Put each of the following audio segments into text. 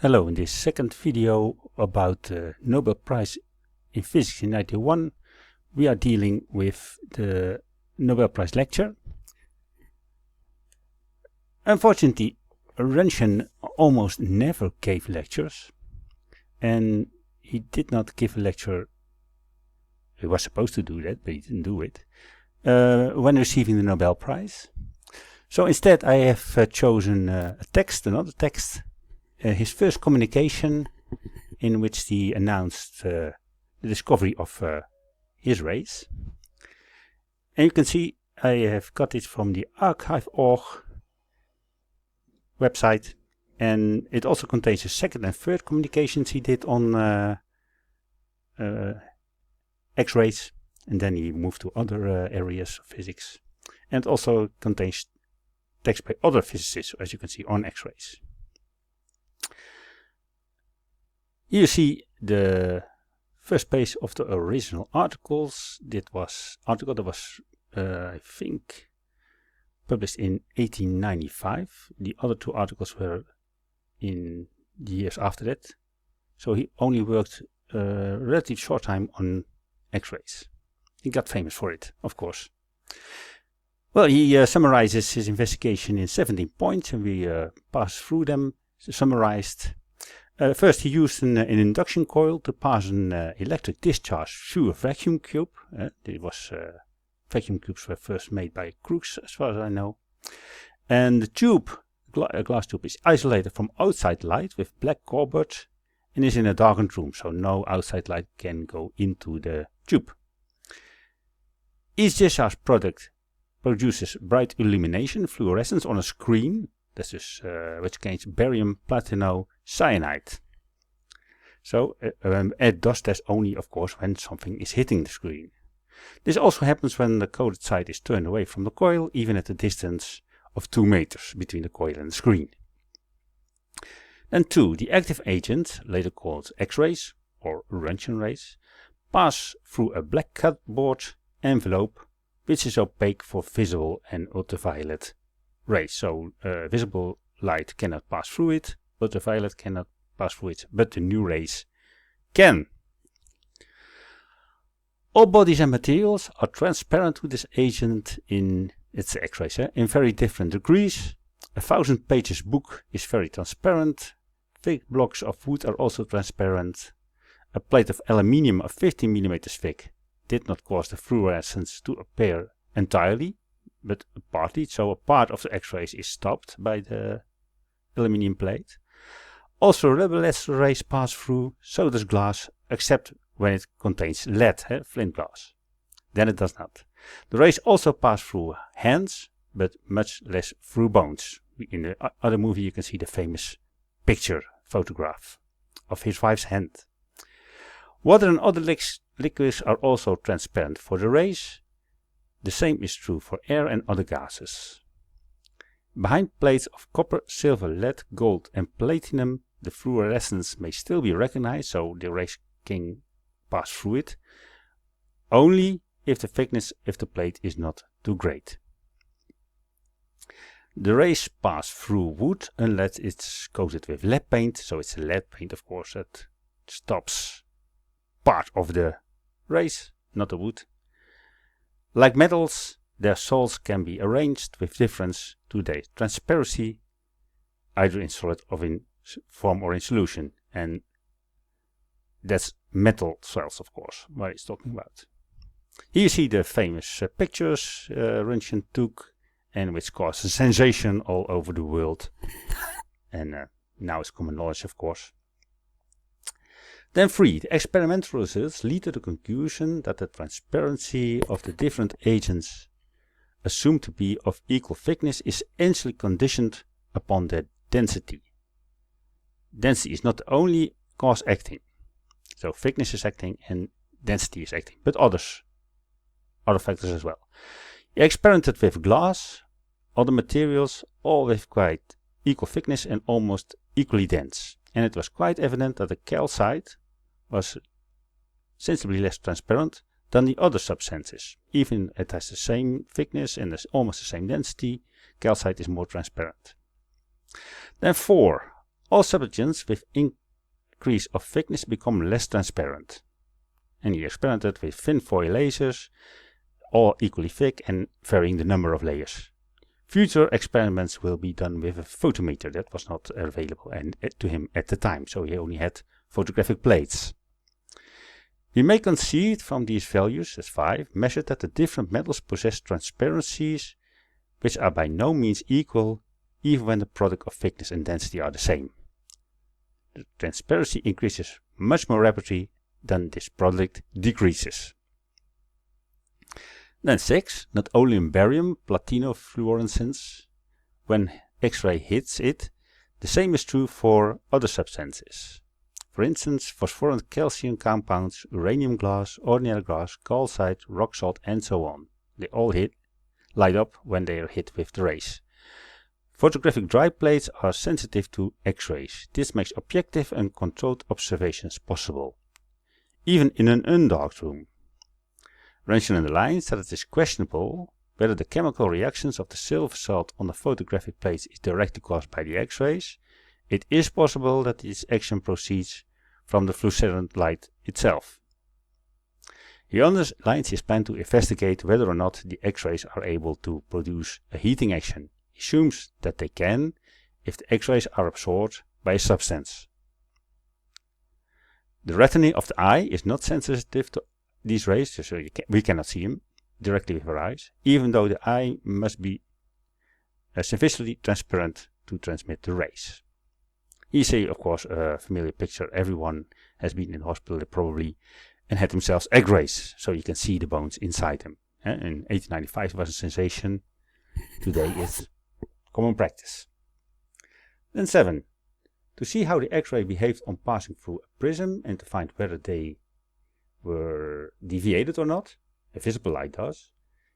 Hello, in this second video about the Nobel Prize in Physics in 1991, we are dealing with the Nobel Prize lecture. Unfortunately, Röntgen almost never gave lectures, and he did not give a lecture. He was supposed to do that, but he didn't do it when receiving the Nobel Prize. So instead I have chosen another text, his first communication, in which he announced the discovery of his rays. And you can see I have got it from the archive.org website, and it also contains the second and third communications he did on X-rays, and then he moved to other areas of physics, and also contains text by other physicists, as you can see, on X-rays. Here you see the first page of the original articles. That was article that was, I think, published in 1895. The other two articles were in the years after that. So he only worked a relatively short time on X-rays. He got famous for it, of course. Well, he summarizes his investigation in 17 points, and we pass through them, summarized. First, he used an induction coil to pass an electric discharge through a vacuum tube. Vacuum tubes were first made by Crookes, as far as I know. And the tube, glass tube, is isolated from outside light with black cardboard and is in a darkened room, so no outside light can go into the tube. Each discharge product produces bright illumination, fluorescence on a screen. This is which contains barium platinocyanide. So it does this only, of course, when something is hitting the screen. This also happens when the coated side is turned away from the coil, even at a distance of 2 meters between the coil and the screen. Then 2. The active agent, later called X-rays or Röntgen rays, pass through a black cardboard envelope, which is opaque for visible and ultraviolet rays. So visible light cannot pass through it, ultraviolet cannot pass through it, but the new rays can. All bodies and materials are transparent to this agent in its X-rays, in very different degrees. A 1000 pages book is very transparent. Thick blocks of wood are also transparent. A plate of aluminium of 15 mm thick did not cause the fluorescence to appear entirely, but partly, so a part of the X-rays is stopped by the aluminium plate. Also rubberless rays pass through, so does glass, except when it contains lead, flint glass. Then it does not. The rays also pass through hands, but much less through bones. In the other movie you can see the famous photograph of his wife's hand. Water and other liquids are also transparent for the rays. The same is true for air and other gases. Behind plates of copper, silver, lead, gold and platinum, the fluorescence may still be recognized, so the rays can pass through it, only if the thickness of the plate is not too great. The rays pass through wood unless it's coated with lead paint, so it's a lead paint, of course, that stops part of the rays, not the wood. Like metals, their salts can be arranged with difference to their transparency, either in solid or in form or in solution, and that's metal cells, of course, what he's talking about. Here you see the famous pictures Röntgen took, and which caused a sensation all over the world, and now it's common knowledge, of course. Then 3. The experimental results lead to the conclusion that the transparency of the different agents assumed to be of equal thickness is essentially conditioned upon their density. Density is not the only cause acting. So thickness is acting and density is acting, but other factors as well. He experimented with glass, other materials, all with quite equal thickness and almost equally dense. And it was quite evident that the calcite was sensibly less transparent than the other substances. Even it has the same thickness and almost the same density, calcite is more transparent. Then 4. All substances with increase of thickness become less transparent. And he experimented with thin foil lasers, all equally thick and varying the number of layers. Future experiments will be done with a photometer that was not available to him at the time, so he only had photographic plates. We may concede from these values, as 5, measured that the different metals possess transparencies which are by no means equal even when the product of thickness and density are the same. The transparency increases much more rapidly than this product decreases. Then 6, not only in barium platinofluorescence, when X-ray hits it, the same is true for other substances. For instance, phosphorescent calcium compounds, uranium glass, ordinary glass, calcite, rock salt and so on. They all light up when they are hit with the rays. Photographic dry plates are sensitive to X-rays. This makes objective and controlled observations possible, even in an undark room. Röntgen underlines that it is questionable whether the chemical reactions of the silver salt on the photographic plates is directly caused by the X-rays. It is possible that this action proceeds from the fluorescent light itself. He underlines his plan to investigate whether or not the X-rays are able to produce a heating action. He assumes that they can if the X-rays are absorbed by a substance. The retina of the eye is not sensitive to these rays, so we cannot see them directly with our eyes, even though the eye must be sufficiently transparent to transmit the rays. You see, of course, a familiar picture. Everyone has been in hospital probably and had themselves X-rays, so you can see the bones inside them. In 1895 it was a sensation. Today it's common practice. Then 7. To see how the X-ray behaved on passing through a prism and to find whether they were deviated or not, a visible light does,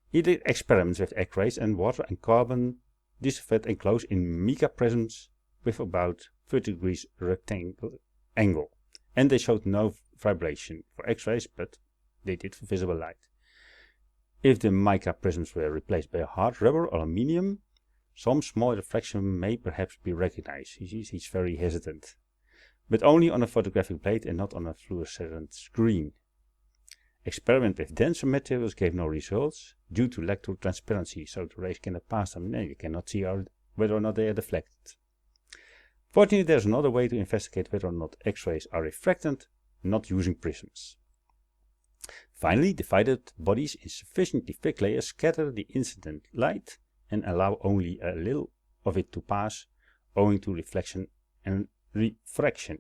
he did experiments with X-rays and water and carbon dissolved enclosed in mica prisms with about 30 degrees rectangle angle, and they showed no vibration for X-rays, but they did for visible light. If the mica prisms were replaced by a hard rubber or aluminium, some small refraction may perhaps be recognized. He's very hesitant, but only on a photographic plate and not on a fluorescent screen. Experiment with denser materials gave no results due to lack of transparency, so the rays cannot pass them and you cannot see whether or not they are deflected. Fortunately, there's another way to investigate whether or not X-rays are refracted, not using prisms. Finally, divided bodies in sufficiently thick layers scatter the incident light and allow only a little of it to pass, owing to reflection and refraction.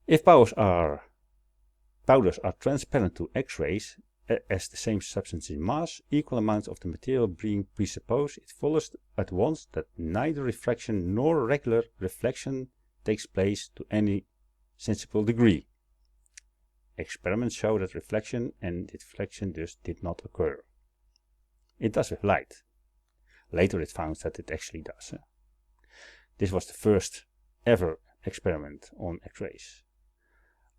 If powders are transparent to X-rays as the same substance in mass, equal amounts of the material being presupposed, it follows at once that neither refraction nor regular reflection takes place to any sensible degree. Experiments show that reflection and deflection thus did not occur. It does with light. Later it found that it actually does. This was the first ever experiment on X-rays.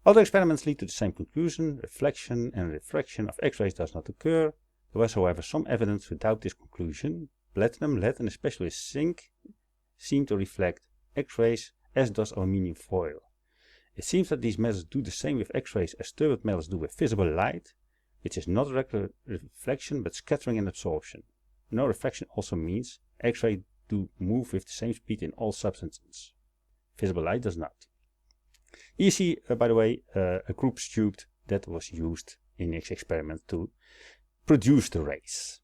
Other experiments lead to the same conclusion. Reflection and refraction of X-rays does not occur. There was, however, some evidence to doubt this conclusion. Platinum, lead and especially zinc seem to reflect X-rays, as does aluminium foil. It seems that these metals do the same with X-rays as turbid metals do with visible light, which is not regular reflection but scattering and absorption. No refraction also means X-rays do move with the same speed in all substances. Visible light does not. You see, by the way, a Krupp's tube that was used in this experiment to produce the rays.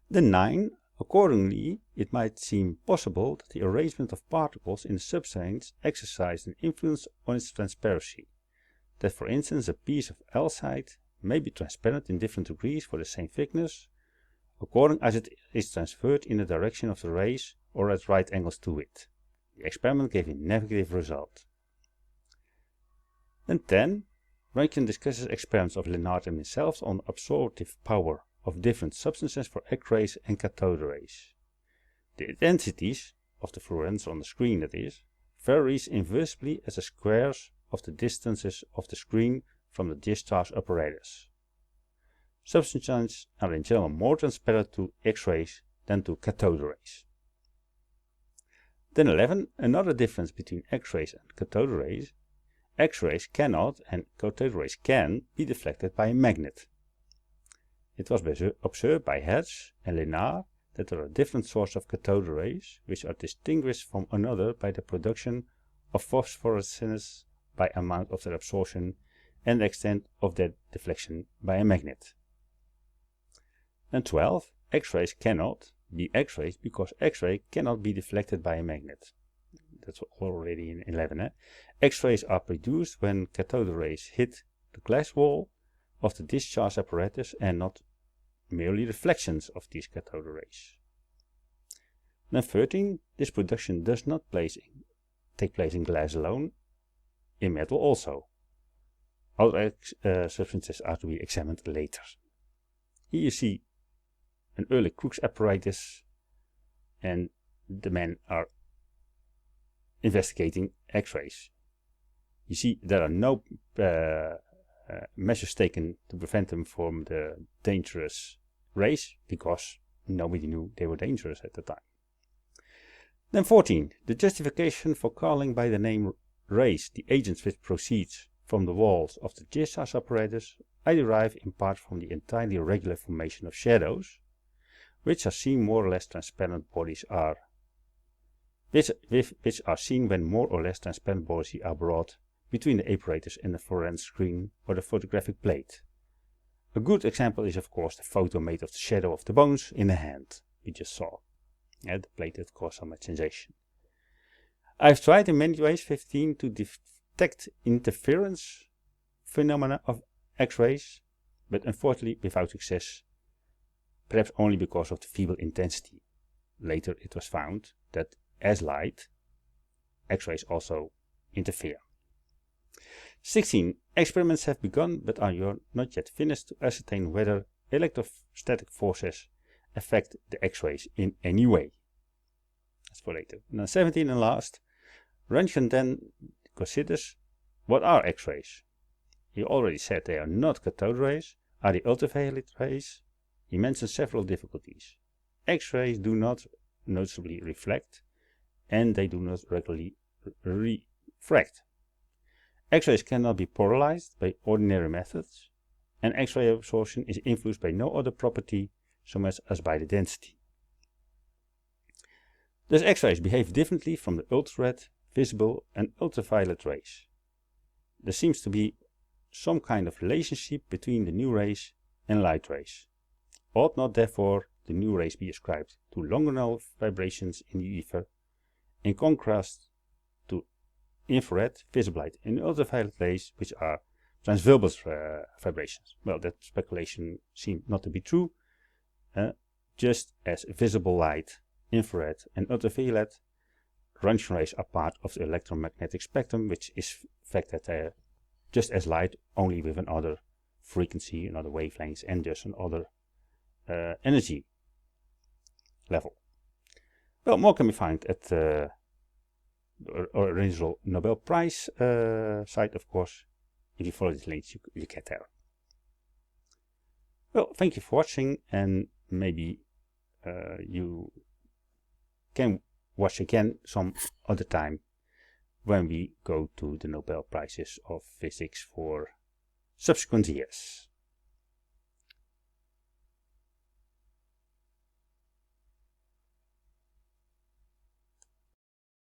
Then 9. Accordingly, it might seem possible that the arrangement of particles in the substance exercised an influence on its transparency. That, for instance, a piece of calcite may be transparent in different degrees for the same thickness, according as it is transferred in the direction of the rays or at right angles to it. The experiment gave a negative result. Then 10. Röntgen discusses experiments of Lennard and himself on absorptive power of different substances for X-rays and cathode rays. The intensities of the fluorescence on the screen, that is, varies inversely as the squares of the distances of the screen from the discharge apparatus. Substances are in general more transparent to X-rays than to cathode rays. Then 11, another difference between X-rays and cathode rays. X-rays cannot and cathode rays can be deflected by a magnet. It was observed by Hertz and Lenard that there are different sorts of cathode rays which are distinguished from another by the production of phosphorescence by amount of their absorption and the extent of their deflection by a magnet. And 12, X-rays cannot be X-rays because X-ray cannot be deflected by a magnet. That's already in 11. Eh? X-rays are produced when cathode rays hit the glass wall of the discharge apparatus and not merely reflections of these cathode rays. Then 13, this production does not take place in glass alone, in metal also. Other substances are to be examined later. Here you see an early Crookes apparatus, and the men are investigating X-rays. You see there are no measures taken to prevent them from the dangerous rays because nobody knew they were dangerous at the time. Then 14. The justification for calling by the name rays the agents which proceed from the walls of the discharge apparatus I derive in part from the entirely regular formation of shadows, which are seen more or less transparent bodies are which are seen when more or less transparent bodies are brought between the apparatus and the fluorescent screen or the photographic plate. A good example is of course the photo made of the shadow of the bones in the hand we just saw. The plate that caused so much sensation. I've tried in many ways 15 to detect interference phenomena of X-rays, but unfortunately without success, perhaps only because of the feeble intensity. Later it was found that as light, X-rays also interfere. 16. Experiments have begun but are not yet finished to ascertain whether electrostatic forces affect the X-rays in any way. That's for later. Now 17 and last, Röntgen then considers what are X-rays. He already said they are not cathode rays. Are they ultraviolet rays? He mentions several difficulties. X-rays do not noticeably reflect and they do not regularly refract. X-rays cannot be polarized by ordinary methods, and X-ray absorption is influenced by no other property so much as by the density. Thus X-rays behave differently from the ultraviolet, visible and ultraviolet rays. There seems to be some kind of relationship between the new rays and light rays. Ought not therefore the new rays be ascribed to longitudinal vibrations in the ether, in contrast to infrared, visible light and ultraviolet rays, which are transverse vibrations? Well, that speculation seemed not to be true. Just as visible light, infrared and ultraviolet, Röntgen rays are part of the electromagnetic spectrum, which is the fact that they are just as light, only with another frequency, another wavelength, and thus another energy level. Well, more can be found at the original Nobel Prize site, of course. If you follow these links, you get there. Well, thank you for watching, and maybe you can watch again some other time when we go to the Nobel Prizes of Physics for subsequent years.